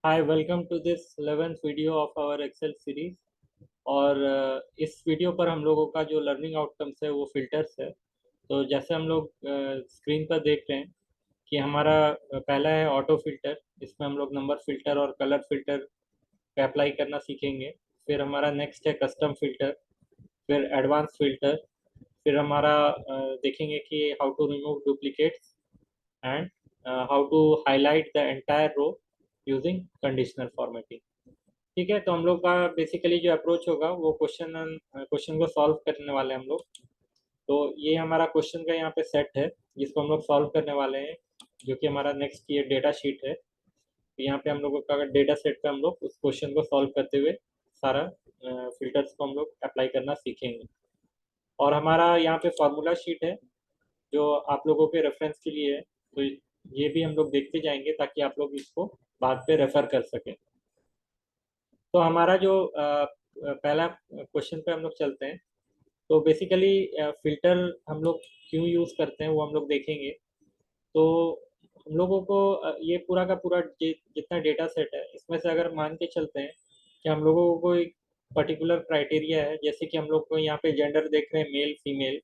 Hi welcome to this 11th video of our Excel series. और इस video पर हम लोगों का जो लर्निंग आउटकम्स है वो फिल्टर्स है। तो जैसे हम लोग स्क्रीन पर देख रहे हैं कि हमारा पहला है ऑटो फिल्टर। इसमें हम लोग नंबर फिल्टर और कलर फिल्टर पे अप्लाई करना सीखेंगे। फिर हमारा नेक्स्ट है कस्टम फिल्टर, फिर एडवांस फिल्टर, फिर हमारा देखेंगे कि how to remove duplicates and how to highlight the entire row using conditional formatting. ठीक है, तो हम लोग का बेसिकली जो अप्रोच होगा वो क्वेश्चन को सॉल्व करने वाले हैं हम लोग। तो ये हमारा क्वेश्चन का यहाँ पे सेट है जिसको हम लोग सॉल्व करने वाले हैं, जो कि हमारा नेक्स्ट ये डेटा शीट है। तो यहाँ पे हम लोगों का डेटा सेट पे हम लोग उस क्वेश्चन को सॉल्व करते हुए सारा फिल्टर्स को हम लोग अप्लाई करना सीखेंगे। और हमारा यहाँ पे फॉर्मूला शीट है जो आप लोगों के रेफरेंस के लिए है। तो ये भी हम लोग देखते जाएंगे ताकि आप लोग इसको बाद पे रेफर कर सकें। तो हमारा जो पहला क्वेश्चन पे हम लोग चलते हैं। तो बेसिकली फिल्टर हम लोग क्यों यूज़ करते हैं वो हम लोग देखेंगे। तो हम लोगों को ये पूरा का पूरा जितना डेटा सेट है इसमें से अगर मान के चलते हैं कि हम लोगों को एक पर्टिकुलर क्राइटेरिया है, जैसे कि हम लोग को यहाँ पे जेंडर देख रहे हैं मेल फीमेल।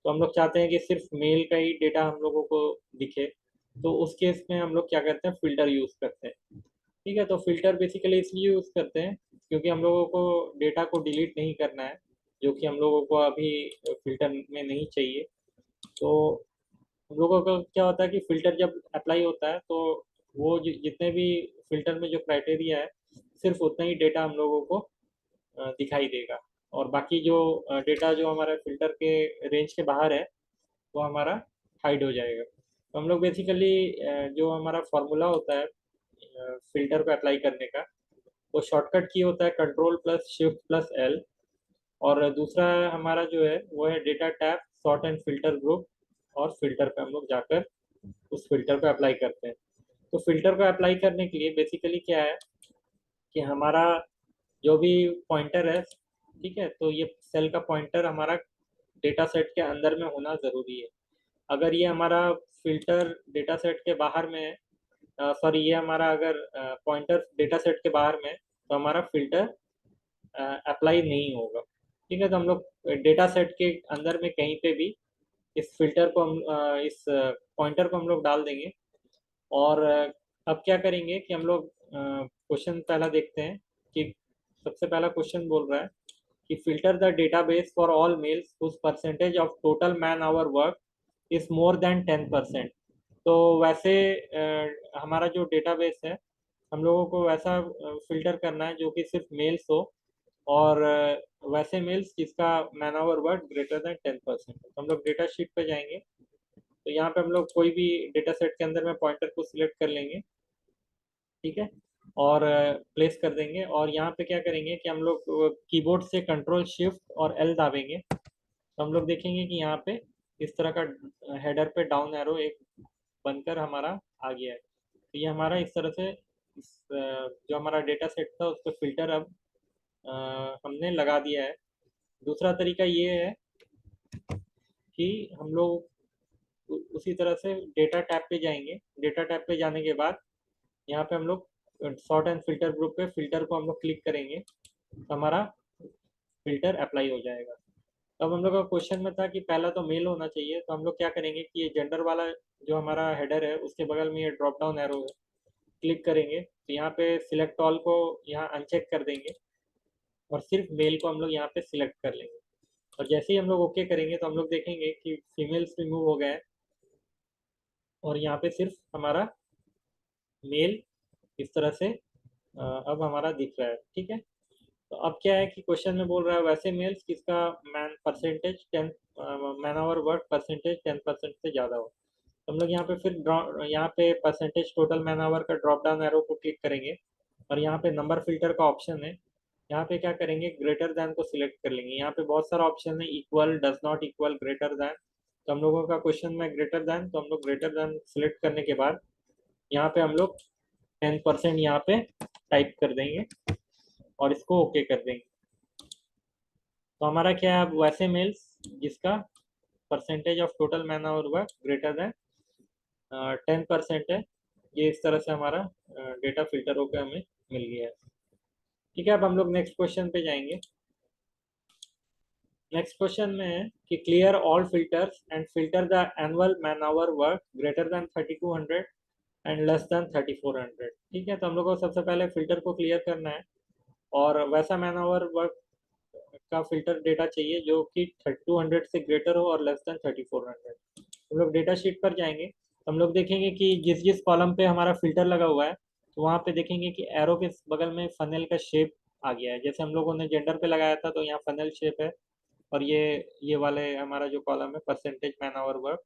तो हम लोग चाहते हैं कि सिर्फ मेल का ही डेटा हम लोगों को दिखे। तो उस केस में हम लोग क्या करते हैं, फिल्टर यूज़ करते हैं। ठीक है, तो फिल्टर बेसिकली इसलिए यूज़ करते हैं क्योंकि हम लोगों को डेटा को डिलीट नहीं करना है, जो कि हम लोगों को अभी फिल्टर में नहीं चाहिए। तो हम लोगों का क्या होता है कि फिल्टर जब अप्लाई होता है तो वो जितने भी फिल्टर में जो क्राइटेरिया है सिर्फ उतना ही डेटा हम लोगों को दिखाई देगा। और बाकी जो डेटा जो हमारे फिल्टर के रेंज के बाहर है वो हमारा हाइड हो जाएगा। तो हम लोग बेसिकली जो हमारा फॉर्मूला होता है फिल्टर को अप्लाई करने का, वो शॉर्टकट की होता है control plus shift plus L. और दूसरा हमारा जो है वो है data tab sort and filter group. और फिल्टर पे हम लोग जाकर उस फिल्टर पे अप्लाई करते हैं। तो फिल्टर को अप्लाई करने के लिए बेसिकली क्या है कि हमारा जो भी पॉइंटर है, ठीक है, तो ये सेल का पॉइंटर हमारा डेटा सेट के अंदर में होना ज़रूरी है। अगर ये हमारा फिल्टर डेटा सेट के बाहर में है, सॉरी ये हमारा अगर पॉइंटर डेटा सेट के बाहर में है, तो हमारा फिल्टर अप्लाई नहीं होगा। ठीक है, तो हम लोग डेटा सेट के अंदर में कहीं पे भी इस फिल्टर को हम इस पॉइंटर को हम लोग डाल देंगे। और अब क्या करेंगे कि हम लोग क्वेश्चन पहला देखते हैं कि सबसे पहला क्वेश्चन बोल रहा है कि filter the database for all males whose percentage of total man hour work is more than 10%। तो वैसे हमारा जो डेटाबेस है हम लोगों को वैसा फिल्टर करना है जो कि सिर्फ मेल्स हो। और वैसे मेल्स जिसका man hour work greater than 10% है। तो हम लोग डेटा शीट पे जाएंगे। तो यहाँ पे हम लोग कोई भी डेटा सेट के अंदर में पॉइंटर को सिलेक्ट कर लेंगे। ठीक है, और प्लेस कर देंगे। और यहाँ पे क्या करेंगे कि हम लोग कीबोर्ड से कंट्रोल शिफ्ट और एल दाबेंगे। तो हम लोग देखेंगे कि यहाँ पे इस तरह का हेडर पे डाउन एरो एक बनकर हमारा आ गया है। तो ये हमारा इस तरह से जो हमारा डेटा सेट था उस पर फिल्टर अब हमने लगा दिया है। दूसरा तरीका ये है कि हम लोग उसी तरह से डेटा टैब पे जाएंगे। डेटा टैब पे जाने के बाद यहाँ पे हम लोग सॉर्ट एंड फिल्टर ग्रुप पे फिल्टर को हम लोग क्लिक करेंगे तो हमारा फिल्टर अप्लाई हो जाएगा। तो अब हम लोग का क्वेश्चन में था कि पहला तो मेल होना चाहिए, तो हम लोग क्या करेंगे कि ये जेंडर वाला जो हमारा हेडर है उसके बगल में ये ड्रॉप डाउन एरो है, क्लिक करेंगे तो यहाँ पे सिलेक्ट ऑल को यहाँ अनचेक कर देंगे और सिर्फ मेल को हम लोग यहाँ पे सिलेक्ट कर लेंगे। और जैसे ही हम लोग ओके करेंगे तो हम लोग देखेंगे कि फीमेल्स रिमूव हो गए हैं और यहाँ पे सिर्फ हमारा मेल इस तरह से अब हमारा दिख रहा है। ठीक है, तो अब क्या है कि क्वेश्चन में बोल रहा है वैसे मेल्स किसका man percentage 10 man hour work percentage 10% से ज़्यादा हो। तो हम लोग यहाँ पे फिर यहाँ पे परसेंटेज टोटल मैन आवर का ड्रॉप डाउन एरो को क्लिक करेंगे और यहाँ पे नंबर फिल्टर का ऑप्शन है। यहाँ पे क्या करेंगे, ग्रेटर देन को सिलेक्ट कर लेंगे। यहाँ पे बहुत सारा ऑप्शन है, equal, does not equal, greater than. तो हम लोगों का क्वेश्चन में ग्रेटर देन, तो हम लोग ग्रेटर देन सिलेक्ट करने के बाद यहाँ पे हम लोग 10% यहाँ पे टाइप कर देंगे और इसको ओके कर देंगे। तो हमारा क्या है, अब वैसे मेल्स जिसका percentage of total man hour work greater than 10% है, ये इस तरह से हमारा डेटा फिल्टर होकर हमें मिल गया है। ठीक है, अब हम लोग नेक्स्ट क्वेश्चन पे जाएंगे। नेक्स्ट क्वेश्चन में है कि clear all filters and filter the annual man hour work greater than 3200 and less than 3400। ठीक है, तो हम लोग को सबसे पहले फिल्टर को क्लियर करना है और वैसा मैन आवर वर्क का फिल्टर डेटा चाहिए जो कि 3200 से ग्रेटर हो और लेस देन 3400। हम लोग डेटा शीट पर जाएंगे, हम लोग देखेंगे कि जिस जिस कॉलम पे हमारा फिल्टर लगा हुआ है तो वहाँ पे देखेंगे कि एरो के बगल में फनल का शेप आ गया है। जैसे हम लोगों ने जेंडर पे लगाया था तो यहाँ फनल शेप है, और ये वाले हमारा जो कॉलम है परसेंटेज मैन आवर वर्क,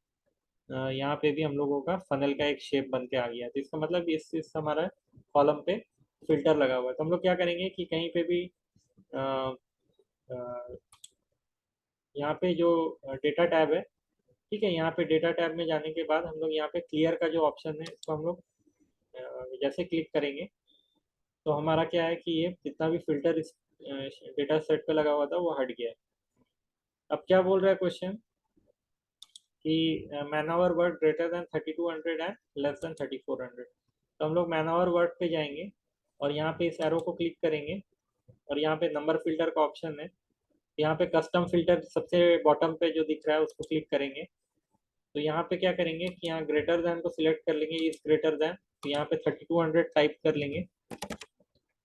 यहाँ पे भी हम लोगों का फनल का एक शेप बन के आ गया है। तो इसका मतलब इस हमारा कॉलम पे फिल्टर लगा हुआ है। तो हम लोग क्या करेंगे कि कहीं पे भी अ, अ, यहाँ पे जो डेटा टैब है, ठीक है, यहाँ पे डेटा टैब में जाने के बाद हम लोग यहाँ पे क्लियर का जो ऑप्शन है इसको हम लोग जैसे क्लिक करेंगे तो हमारा क्या है कि ये जितना भी फिल्टर इस डेटा सेट पे लगा हुआ था वो हट गया है। अब क्या बोल रहा है क्वेश्चन कि man hour work greater than 3200 and less than 3400। तो हम लोग मैन आवर वर्क पे जाएंगे और यहाँ पे इस एरो को क्लिक करेंगे और यहाँ पे नंबर फिल्टर का ऑप्शन है। यहाँ पे कस्टम फिल्टर सबसे बॉटम पे जो दिख रहा है उसको क्लिक करेंगे। तो यहाँ पे क्या करेंगे कि यहाँ ग्रेटर देन को सिलेक्ट कर लेंगे, इस ग्रेटर देन, तो यहाँ पे 3200 टाइप कर लेंगे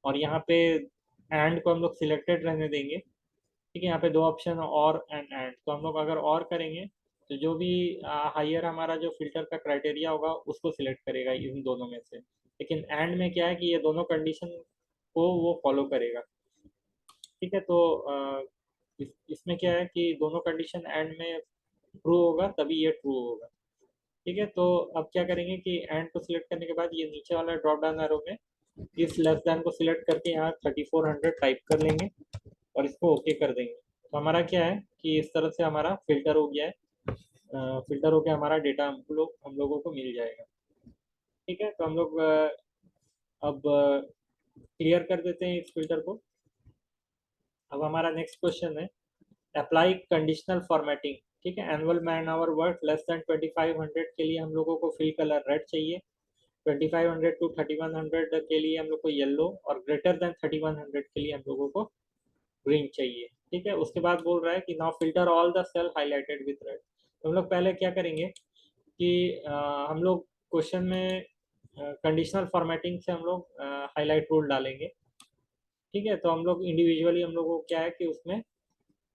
और यहाँ पे एंड को हम लोग सिलेक्टेड रहने देंगे। ठीक है, यहाँ पे दो ऑप्शन और एंड, तो हम लोग अगर और करेंगे तो जो भी हायर हमारा जो फिल्टर का क्राइटेरिया होगा उसको सिलेक्ट करेगा इन दोनों में से। लेकिन एंड में क्या है कि ये दोनों कंडीशन को वो फॉलो करेगा। ठीक है, तो इसमें क्या है कि दोनों कंडीशन एंड में ट्रू होगा तभी ये ट्रू होगा। ठीक है, तो अब क्या करेंगे कि एंड को सिलेक्ट करने के बाद ये नीचे वाला ड्रॉप डाउन एरो में इस लेस देन को सिलेक्ट करके यहाँ 3400 टाइप कर लेंगे और इसको ओके कर देंगे। तो हमारा क्या है कि इस तरह से हमारा फिल्टर हो गया है, फिल्टर होकर हमारा डेटा हम लोगों को मिल जाएगा। ठीक है, तो हम लोग अब क्लियर कर देते हैं इस फिल्टर को। अब हमारा नेक्स्ट क्वेश्चन है अप्लाई कंडीशनल फॉर्मेटिंग। ठीक है, annual man hour work less than 2500 के लिए हम लोगों को फिल कलर रेड चाहिए, 2500 टू 3100 के लिए हम लोग को येलो, और ग्रेटर देन 3100 के लिए हम लोगों को ग्रीन चाहिए। ठीक है, उसके बाद बोल रहा है कि now filter all the cell highlighted with red. तो हम लोग पहले क्या करेंगे कि हम लोग क्वेश्चन में कंडीशनल फॉर्मेटिंग से हम लोग हाईलाइट रूल डालेंगे। ठीक है, तो हम लोग इंडिविजुअली हम लोगों को क्या है कि उसमें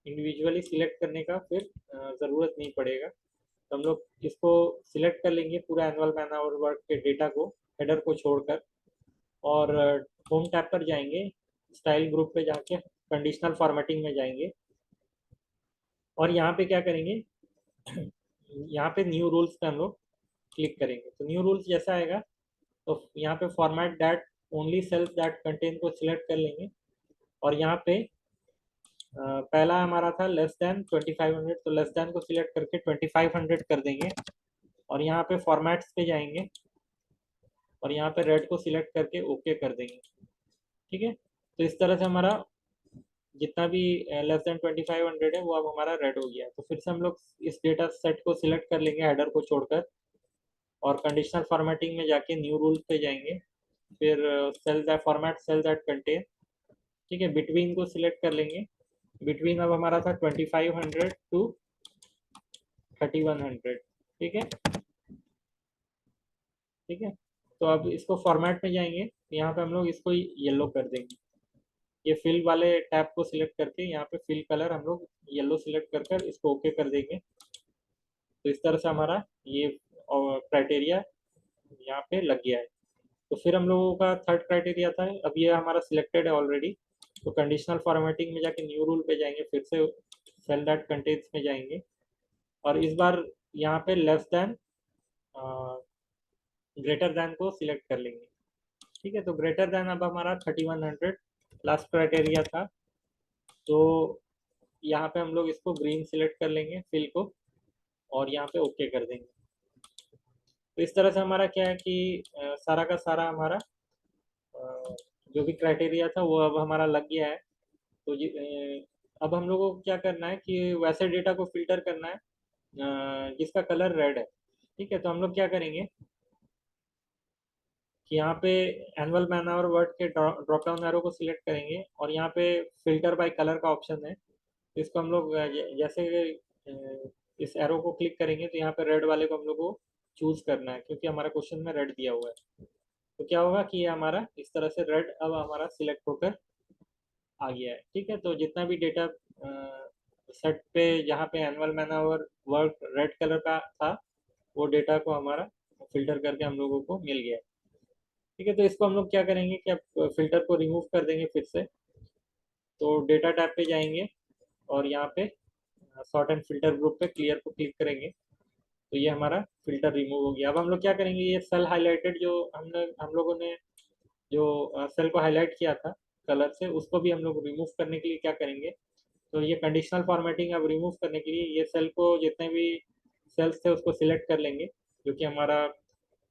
इंडिविजुअली सिलेक्ट करने का फिर ज़रूरत नहीं पड़ेगा। तो हम लोग इसको सिलेक्ट कर लेंगे पूरा एनुअल मैन आवर वर्क के डेटा को, हेडर को छोड़कर, और होम टैब पर जाएंगे, स्टाइल ग्रुप पे जाके कंडीशनल फॉर्मेटिंग में जाएंगे और यहाँ पे क्या करेंगे यहाँ पे न्यू रूल्स पे हम लोग क्लिक करेंगे। तो न्यू रूल्स जैसा आएगा तो यहाँ पे format that only cells that contain को सिलेक्ट कर लेंगे और यहाँ पे पहला हमारा था लेस देन 2500, तो लेस देन को सिलेक्ट करके 2500 कर देंगे और यहाँ पे फॉर्मेट्स पे जाएंगे और यहाँ पे रेड को सिलेक्ट करके ओके कर देंगे। ठीक है, तो इस तरह से हमारा जितना भी लेस देन 2500 है वो अब हमारा रेड हो गया। तो फिर से हम लोग इस डेटा सेट को सिलेक्ट कर लेंगे हेडर को छोड़कर और कंडीशनल फॉर्मेटिंग में जाके न्यू रूल पे जाएंगे, फिर cell that format cell that contain. ठीक है, बिटवीन को सिलेक्ट कर लेंगे, बिटवीन अब हमारा था 2500 टू 3100। ठीक है, ठीक है, तो अब इसको फॉर्मेट में जाएंगे, यहाँ पे हम लोग इसको येलो कर देंगे। ये फिल वाले टैब को सिलेक्ट करके यहाँ पे फिल कलर हम लोग येलो सिलेक्ट कर कर इसको ओके कर देंगे। तो इस तरह से हमारा ये क्राइटेरिया यहाँ पे लग गया है। तो फिर हम लोगों का थर्ड क्राइटेरिया था, अब ये हमारा सिलेक्टेड है ऑलरेडी। तो कंडीशनल फॉर्मेटिंग में जाके न्यू रूल पे जाएंगे, फिर से सेल दैट कंटेन्स में जाएंगे और इस बार यहाँ पे लेस देन ग्रेटर देन को सिलेक्ट कर लेंगे। ठीक है, तो ग्रेटर देन अब हमारा 3100 लास्ट क्राइटेरिया था, तो यहाँ पे हम लोग इसको ग्रीन सिलेक्ट कर लेंगे फिल को और यहाँ पे ओके कर देंगे। तो इस तरह से हमारा क्या है कि सारा का सारा हमारा जो भी क्राइटेरिया था वो अब हमारा लग गया है। तो अब हम लोगों को क्या करना है कि वैसे डेटा को फिल्टर करना है जिसका कलर रेड है। ठीक है, तो हम लोग क्या करेंगे कि यहाँ पे एनुअल मैन आवर वर्ड के ड्रॉप डाउन एरो को सिलेक्ट करेंगे और यहाँ पे फिल्टर बाय कलर का ऑप्शन है। इसको हम लोग जैसे इस एरो को क्लिक करेंगे तो यहाँ पे रेड वाले को हम लोग को चूज करना है, क्योंकि हमारा क्वेश्चन में रेड दिया हुआ है। तो क्या होगा कि ये हमारा इस तरह से रेड अब हमारा सिलेक्ट होकर आ गया है। ठीक है, तो जितना भी डेटा सेट पे जहाँ पे annual man hour work red colour का था, वो डेटा को हमारा फिल्टर करके हम लोगों को मिल गया है। ठीक है, तो इसको हम लोग क्या करेंगे कि अब फिल्टर को रिमूव कर देंगे फिर से। तो डेटा टैब पे जाएंगे और यहाँ पे सॉर्ट एंड फिल्टर ग्रुप पे क्लियर को क्लिक करेंगे, तो ये हमारा फिल्टर रिमूव हो गया। अब हम लोग क्या करेंगे, ये सेल हाईलाइटेड जो हमने हम लोगों ने जो सेल को हाईलाइट किया था कलर से, उसको भी हम लोग रिमूव करने के लिए क्या करेंगे, तो ये कंडीशनल फॉर्मेटिंग अब रिमूव करने के लिए ये सेल को जितने भी सेल्स थे उसको सिलेक्ट कर लेंगे, जो कि हमारा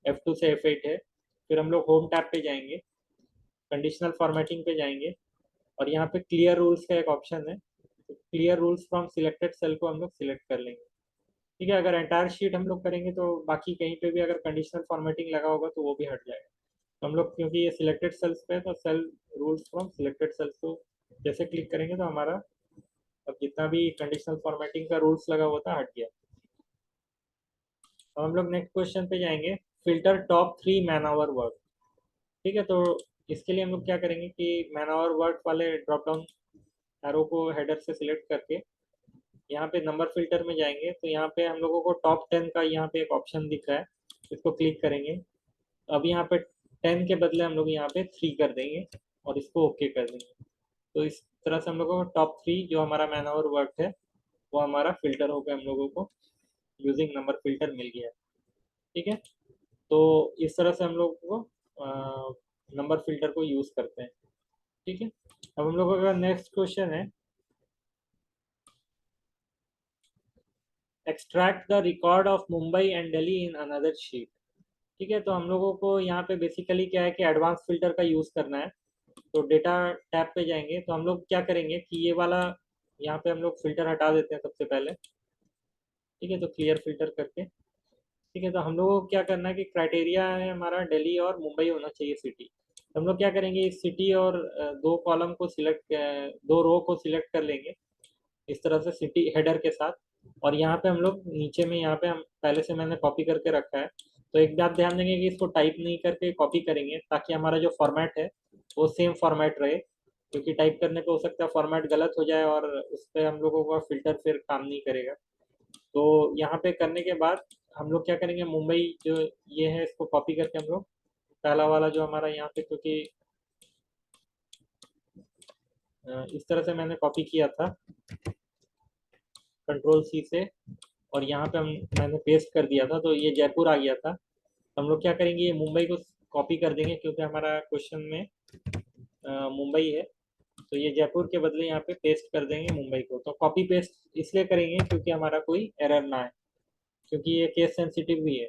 F2 से F8 है। फिर हम लोग होम टैब पे जाएंगे, कंडीशनल फॉर्मेटिंग पे जाएंगे और यहाँ पे क्लियर रूल्स का एक ऑप्शन है, तो clear rules from selected cell को हम लोग सिलेक्ट कर लेंगे। ठीक है, अगर एंटायर शीट हम लोग करेंगे तो बाकी कहीं पे भी अगर कंडीशनल फॉर्मेटिंग लगा होगा तो वो भी हट जाएगा। तो हम लोग क्योंकि ये सिलेक्टेड सेल्स पे है तो cell rules from selected cells को जैसे क्लिक करेंगे तो हमारा अब जितना भी कंडीशनल फॉर्मेटिंग का रूल्स लगा हुआ था हट गया। अब हम लोग नेक्स्ट क्वेश्चन पे जाएंगे, filter top 3 man hour work. ठीक है, तो इसके लिए हम लोग क्या करेंगे कि मैन आवर वर्क वाले ड्रॉप डाउन एरो को हेडर से सिलेक्ट करके यहाँ पे नंबर फिल्टर में जाएंगे, तो यहाँ पे हम लोगों को टॉप 10 का यहाँ पे एक ऑप्शन दिख रहा है, इसको क्लिक करेंगे। अब यहाँ पे 10 के बदले हम लोग यहाँ पे 3 कर देंगे और इसको ओके कर देंगे। तो इस तरह से हम लोगों को टॉप 3 जो हमारा मैन आवर वर्क है वो हमारा फिल्टर होकर हम लोगों को यूजिंग नंबर फिल्टर मिल गया है। ठीक है, तो इस तरह से हम लोग को नंबर फिल्टर को यूज करते हैं। ठीक है, अब हम लोगों का नेक्स्ट क्वेश्चन है, extract the record of Mumbai and Delhi in another sheet. ठीक है, तो हम लोगों को यहाँ पे बेसिकली क्या है कि एडवांस फिल्टर का यूज करना है। तो डेटा टैब पे जाएंगे तो हम लोग क्या करेंगे कि ये वाला यहाँ पे हम लोग फिल्टर हटा देते हैं सबसे पहले। ठीक है, तो क्लियर फिल्टर करके, ठीक है, तो हम लोगों को क्या करना है कि क्राइटेरिया है हमारा दिल्ली और मुंबई होना चाहिए सिटी। तो हम लोग क्या करेंगे, इस सिटी और दो कॉलम को सिलेक्ट, दो रो को सिलेक्ट कर लेंगे इस तरह से सिटी हेडर के साथ। और यहाँ पे हम लोग नीचे में यहाँ पे हम पहले से मैंने कॉपी करके रखा है, तो एक बात ध्यान देंगे कि इसको टाइप नहीं करके कॉपी करेंगे ताकि हमारा जो फॉर्मेट है वो सेम फॉर्मेट रहे, क्योंकि टाइप करने पे हो सकता है फॉर्मेट गलत हो जाए और उस पर हम लोगों का फिल्टर फिर काम नहीं करेगा। तो यहाँ पे करने के बाद हम लोग क्या करेंगे, मुंबई जो ये है इसको कॉपी करके हम लोग पहला वाला जो हमारा यहाँ पे, क्योंकि इस तरह से मैंने कॉपी किया था कंट्रोल C से, और यहाँ पे मैंने पेस्ट कर दिया था तो ये जयपुर आ गया था। तो हम लोग क्या करेंगे, ये मुंबई को कॉपी कर देंगे क्योंकि हमारा क्वेश्चन में मुंबई है, तो ये जयपुर के बदले यहाँ पे पेस्ट कर देंगे मुंबई को। तो कॉपी पेस्ट इसलिए करेंगे क्योंकि हमारा कोई एरर ना आए, क्योंकि ये केस सेंसिटिव भी है।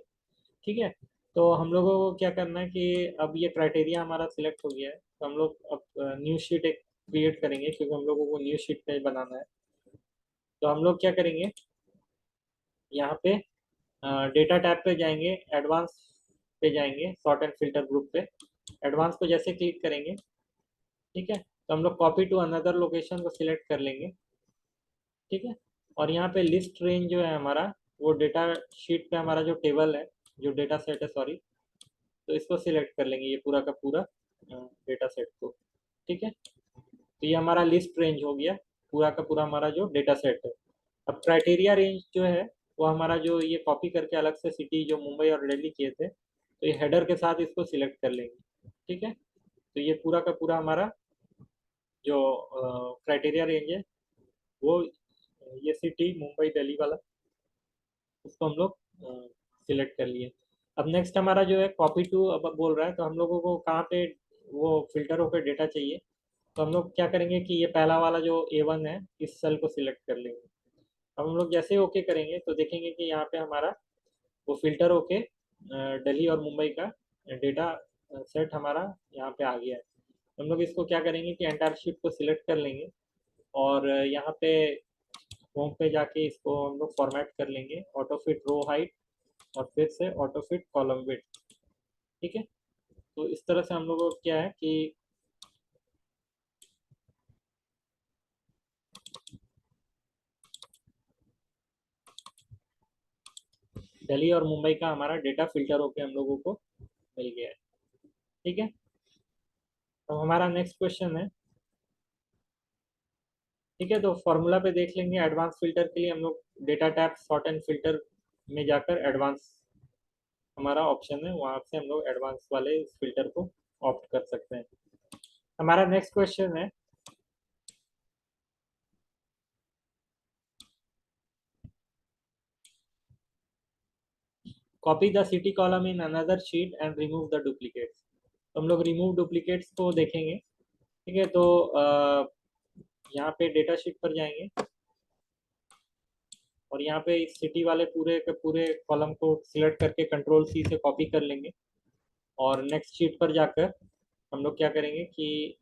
ठीक है, तो हम लोगों को क्या करना है कि अब ये क्राइटेरिया हमारा सिलेक्ट हो गया है, तो हम लोग अब न्यू शीट एक क्रिएट करेंगे क्योंकि हम लोगों को न्यू शीट पे बनाना है। तो हम लोग क्या करेंगे, यहाँ पे डेटा टैब पे जाएंगे, एडवांस पे जाएंगे, सॉर्ट एंड फिल्टर ग्रुप पे एडवांस को जैसे क्लिक करेंगे, ठीक है, तो हम लोग कॉपी टू अनदर लोकेशन को सिलेक्ट कर लेंगे। ठीक है, और यहाँ पे लिस्ट रेंज जो है हमारा, वो डेटा शीट पे हमारा जो टेबल है, जो डेटा सेट है सॉरी, तो इसको सिलेक्ट कर लेंगे ये पूरा का पूरा डेटा सेट को। ठीक है, तो ये हमारा लिस्ट रेंज हो गया, पूरा का पूरा हमारा जो डेटा सेट है। अब क्राइटेरिया रेंज जो है वो हमारा जो ये कॉपी करके अलग से सिटी जो मुंबई और दिल्ली किए थे, तो ये हेडर के साथ इसको सिलेक्ट कर लेंगे। ठीक है, तो ये पूरा का पूरा हमारा जो क्राइटेरिया रेंज है वो ये सिटी मुंबई दिल्ली वाला, उसको हम लोग सिलेक्ट कर लिए। अब नेक्स्ट हमारा जो है कॉपी टू अब बोल रहा है, तो हम लोगों को कहाँ पे वो फिल्टर होकर डेटा चाहिए, तो हम लोग क्या करेंगे कि ये पहला वाला जो A1 है इस सेल को सिलेक्ट कर लेंगे। अब हम लोग जैसे ओके करेंगे तो देखेंगे कि यहाँ पे हमारा वो फिल्टर होके दिल्ली और मुंबई का डेटा सेट हमारा यहाँ पे आ गया है। हम लोग इसको क्या करेंगे कि एंटायर शीट को सिलेक्ट कर लेंगे और यहाँ पे होम पे जाके इसको हम लोग फॉर्मेट कर लेंगे, ऑटो फिट रो हाइट और फिर से ऑटो फिट कॉलम विड्थ। ठीक है, तो इस तरह से हम लोगों को क्या है कि दिल्ली और मुंबई का हमारा डेटा फिल्टर होके हम लोगों को मिल गया है। ठीक है, तो हमारा नेक्स्ट क्वेश्चन है। ठीक है, तो फॉर्मूला पे देख लेंगे। एडवांस फिल्टर के लिए हम लोग data type sort and filter में जाकर एडवांस हमारा ऑप्शन है, वहां से हम लोग एडवांस वाले इस फिल्टर को ऑप्ट कर सकते हैं। हमारा नेक्स्ट क्वेश्चन है। Copy the city column in another sheet and remove the duplicates. तो हम लोग रिमूव डुप्लीकेट्स को देखेंगे। ठीक है, तो यहाँ पे डेटा शीट पर जाएंगे और यहाँ पे इस सिटी वाले पूरे के पूरे कॉलम को सिलेक्ट करके कंट्रोल सी से कॉपी कर लेंगे। और नेक्स्ट शीट पर जाकर हम लोग क्या करेंगे कि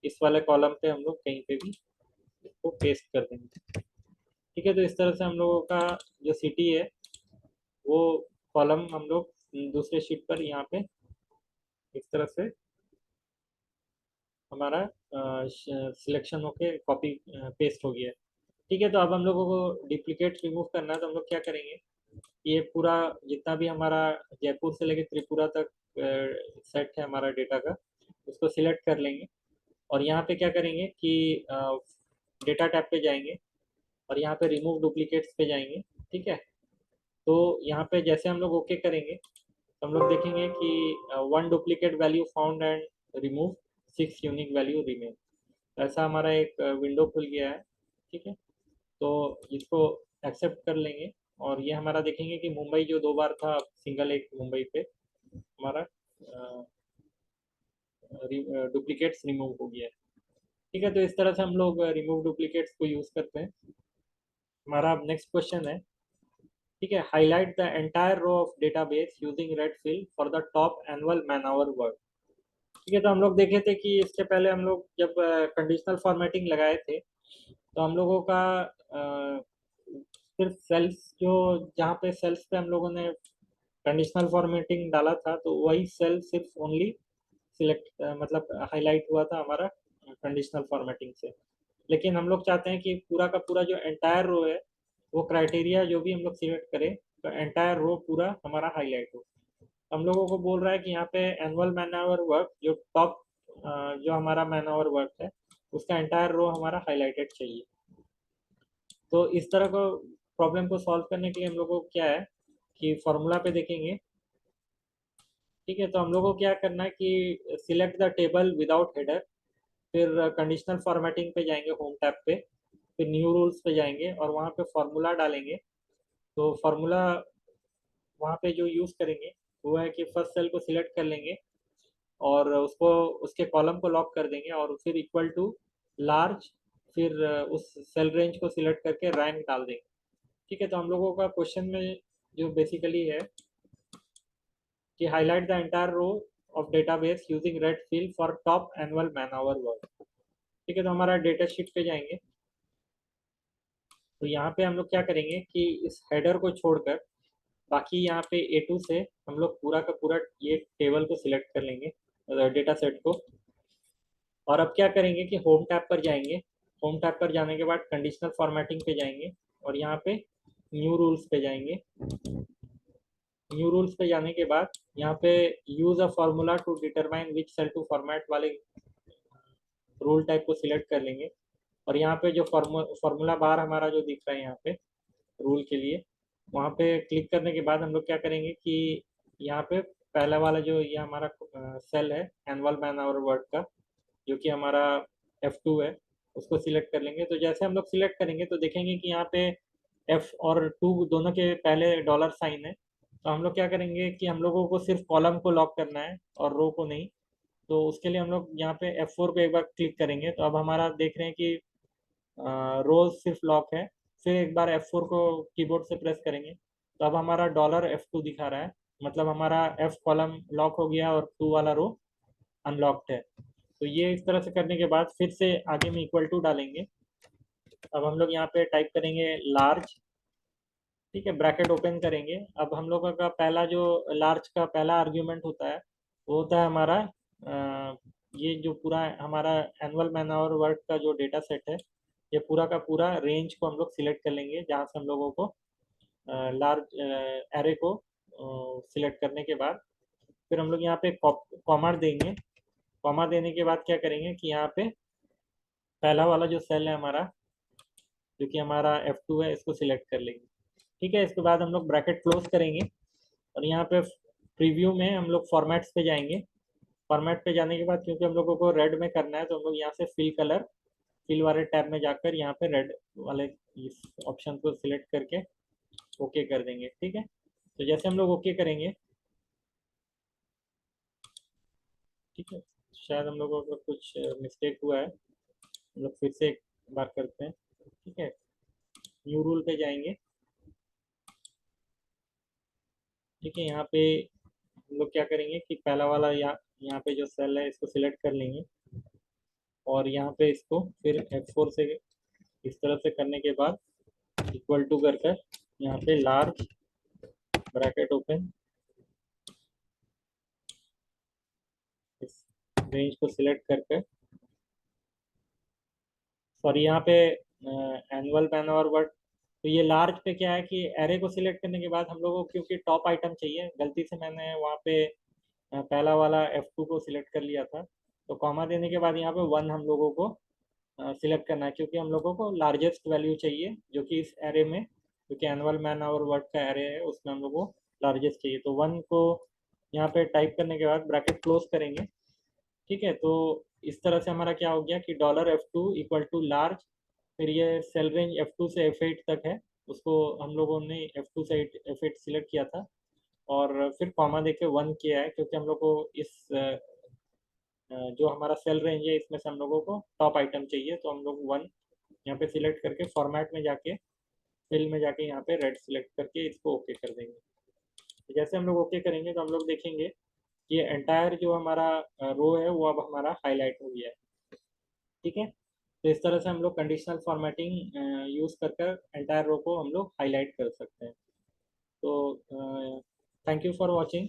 इस वाले कॉलम पे हम लोग कहीं पे भी इसको पेस्ट कर देंगे। ठीक है, तो इस तरह से हम लोगों का जो सिटी है वो कॉलम हम लोग दूसरे शीट पर यहाँ पे इस तरह से हमारा सिलेक्शन होके कॉपी पेस्ट हो गया है। ठीक है, तो अब हम लोगों को डुप्लीकेट रिमूव करना है, तो हम लोग क्या करेंगे, ये पूरा जितना भी हमारा जयपुर से लेकर त्रिपुरा तक सेट है हमारा डेटा का, उसको सिलेक्ट कर लेंगे। और यहाँ पे क्या करेंगे कि डेटा टैब पे जाएंगे और यहाँ पे रिमूव डुप्लीकेट्स पे जाएंगे। ठीक है, तो यहाँ पे जैसे हम लोग ओके करेंगे तो हम लोग देखेंगे कि 1 duplicate value found and remove 6 unique value remain. ऐसा हमारा एक विंडो खुल गया है। ठीक है, तो इसको एक्सेप्ट कर लेंगे और ये हमारा देखेंगे कि मुंबई जो 2 बार था, सिंगल एक मुंबई पे हमारा डुप्लीकेट्स रिमूव हो गया है। ठीक है, तो इस तरह से हम लोग रिमूव डुप्लीकेट्स को यूज करते हैं। हमारा अब नेक्स्ट क्वेश्चन है। ठीक है, highlight the entire row of database using red fill for the top annual man hour work. ठीक है, तो हम लोग देखे थे कि इसके पहले हम लोग जब कंडीशनल फॉर्मेटिंग लगाए थे तो हम लोगों का सिर्फ सेल्स जो जहाँ पे सेल्स पे हम लोगों ने कंडीशनल फॉर्मेटिंग डाला था तो वही सेल सिर्फ ओनली सिलेक्ट मतलब हाईलाइट हुआ था हमारा कंडीशनल फॉर्मेटिंग से। लेकिन हम लोग चाहते हैं कि पूरा का पूरा जो एंटायर रो है वो क्राइटेरिया जो भी हम लोग सिलेक्ट करें तो एंटायर रो पूरा हमारा हाईलाइट हो। हम लोगों को बोल रहा है कि यहाँ पे एनुअल मैन आवर वर्क जो टॉप जो हमारा मैन आवर वर्क है उसका एंटायर रो हमारा हाईलाइटेड चाहिए। तो इस तरह को प्रॉब्लम को सॉल्व करने के लिए हम लोगों को क्या है कि फॉर्मूला पे देखेंगे। ठीक है, तो हम लोगों को क्या करना है कि select the table without header, फिर कंडीशनल फॉर्मेटिंग पे जाएंगे होम टैब पे, फिर न्यू रूल्स पे जाएंगे और वहाँ पे फॉर्मूला डालेंगे। तो फॉर्मूला वहाँ पे जो यूज़ करेंगे वो है कि फर्स्ट सेल को सिलेक्ट कर लेंगे और उसको उसके कॉलम को लॉक कर देंगे और फिर इक्वल टू लार्ज, फिर उस सेल रेंज को सिलेक्ट करके रैंक डाल देंगे। ठीक है, तो हम लोगों का क्वेश्चन में जो बेसिकली है कि highlight the entire row of database using red fill for top annual man hour work. ठीक है, तो हमारा डेटा शीट पे जाएंगे। तो यहाँ पे हम लोग क्या करेंगे कि इस हेडर को छोड़कर बाकी यहाँ पे A2 से हम लोग पूरा का पूरा ये टेबल को सिलेक्ट कर लेंगे डेटा सेट को। और अब क्या करेंगे कि होम टैब पर जाएंगे। होम टैब पर जाने के बाद कंडीशनल फॉर्मेटिंग पे जाएंगे और यहाँ पे न्यू रूल्स पे जाएंगे। न्यू रूल्स पे जाने के बाद यहाँ पे use a formula to determine which cell to format वाले रूल टाइप को सिलेक्ट कर लेंगे। और यहाँ पे जो फॉर्मूला बार हमारा जो दिख रहा है यहाँ पे रूल के लिए, वहाँ पे क्लिक करने के बाद हम लोग क्या करेंगे कि यहाँ पे पहला वाला जो ये हमारा सेल है एनुअल मैन आवर वर्क का, जो कि हमारा F2 है, उसको सिलेक्ट कर लेंगे। तो जैसे हम लोग सिलेक्ट करेंगे तो देखेंगे कि यहाँ पे F और 2 दोनों के पहले डॉलर साइन है। तो हम लोग क्या करेंगे कि हम लोगों को सिर्फ कॉलम को लॉक करना है और रो को नहीं। तो उसके लिए हम लोग यहाँ पे F4 पे एक बार क्लिक करेंगे तो अब हमारा देख रहे हैं कि रोज सिर्फ लॉक है। फिर एक बार F4 को कीबोर्ड से प्रेस करेंगे तो अब हमारा $F2 दिखा रहा है, मतलब हमारा F कॉलम लॉक हो गया और 2 वाला रो अनलॉक्ड है। तो ये इस तरह से करने के बाद फिर से आगे में इक्वल टू डालेंगे। अब हम लोग यहाँ पे टाइप करेंगे लार्ज। ठीक है, ब्रैकेट ओपन करेंगे। अब हम लोगों का पहला जो लार्ज का पहला आर्ग्यूमेंट होता है वो होता है हमारा ये जो पूरा हमारा एनुअल मैन आवर वर्क का जो डेटा सेट है, ये पूरा का पूरा रेंज को हम लोग सिलेक्ट कर लेंगे, जहाँ से हम लोगों को लार्ज एरे को सिलेक्ट करने के बाद फिर हम लोग यहाँ पे कॉमा देंगे। कॉमा देने के बाद क्या करेंगे कि यहाँ पे पहला वाला जो सेल है हमारा, जो कि हमारा F2 है, इसको सिलेक्ट कर लेंगे। ठीक है, इसके बाद हम लोग ब्रैकेट क्लोज करेंगे और यहाँ पे प्रीव्यू में हम लोग फॉर्मेट्स पे जाएंगे। फॉर्मेट पे जाने के बाद क्योंकि हम लोगों को रेड में करना है, तो हम लोग यहाँ से फिल कलर, फिल वाले टैब में जाकर यहाँ पे रेड वाले इस ऑप्शन को सिलेक्ट करके ओके कर देंगे। ठीक है, तो जैसे हम लोग ओके करेंगे, ठीक है, शायद हम लोगों को कुछ मिस्टेक हुआ है, हम लोग फिर से एक बार करते हैं। ठीक है, न्यू रूल पे जाएंगे। ठीक है, यहाँ पे हम लोग क्या करेंगे कि पहला वाला यहाँ पे जो सेल है इसको सिलेक्ट कर लेंगे और यहाँ पे इसको फिर F4 से इस तरह से करने के बाद इक्वल टू कर कर यहाँ पे लार्ज ब्रैकेट ओपन, इस रेंज को सिलेक्ट करके, सॉरी यहाँ पे एनुअल मैन और वर्ड, तो ये लार्ज पे क्या है कि एरे को सिलेक्ट करने के बाद हम लोगों को क्योंकि टॉप आइटम चाहिए, गलती से मैंने वहाँ पे पहला वाला F2 को सिलेक्ट कर लिया था। तो कॉमा देने के बाद यहाँ पे 1 हम लोगों को सिलेक्ट करना है, क्योंकि हम लोगों को लार्जेस्ट वैल्यू चाहिए जो कि इस एरे में, क्योंकि एनुअल मैन आवर वर्ड का एरे है उसमें हम लोग को लार्जेस्ट चाहिए। तो 1 को यहाँ पे टाइप करने के बाद ब्रैकेट क्लोज करेंगे। ठीक है, तो इस तरह से हमारा क्या हो गया कि $F2 इक्वल टू लार्ज, फिर ये सेल रेंज F2 से F8 तक है, उसको हम लोगों ने F2 से F8 सिलेक्ट किया था और फिर कॉमा देके 1 किया है, क्योंकि हम लोग को इस जो हमारा सेल रेंज है इसमें से हम लोगों को टॉप आइटम चाहिए, तो हम लोग 1 यहाँ पे सिलेक्ट करके फॉर्मेट में जाके फिल में जाके यहाँ पे रेड सिलेक्ट करके इसको ओके कर देंगे। तो जैसे हम लोग ओके करेंगे तो हम लोग देखेंगे कि ये एंटायर जो हमारा रो है वो अब हमारा हाईलाइट हो गया है। ठीक है, तो इस तरह से हम लोग कंडीशनल फॉर्मेटिंग यूज़ कर कर एंटायर रो को हम लोग हाईलाइट कर सकते हैं। तो thank you for watching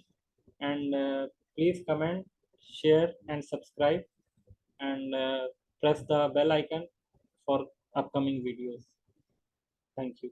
and please comment, share and subscribe and press the bell icon for upcoming videos. Thank you.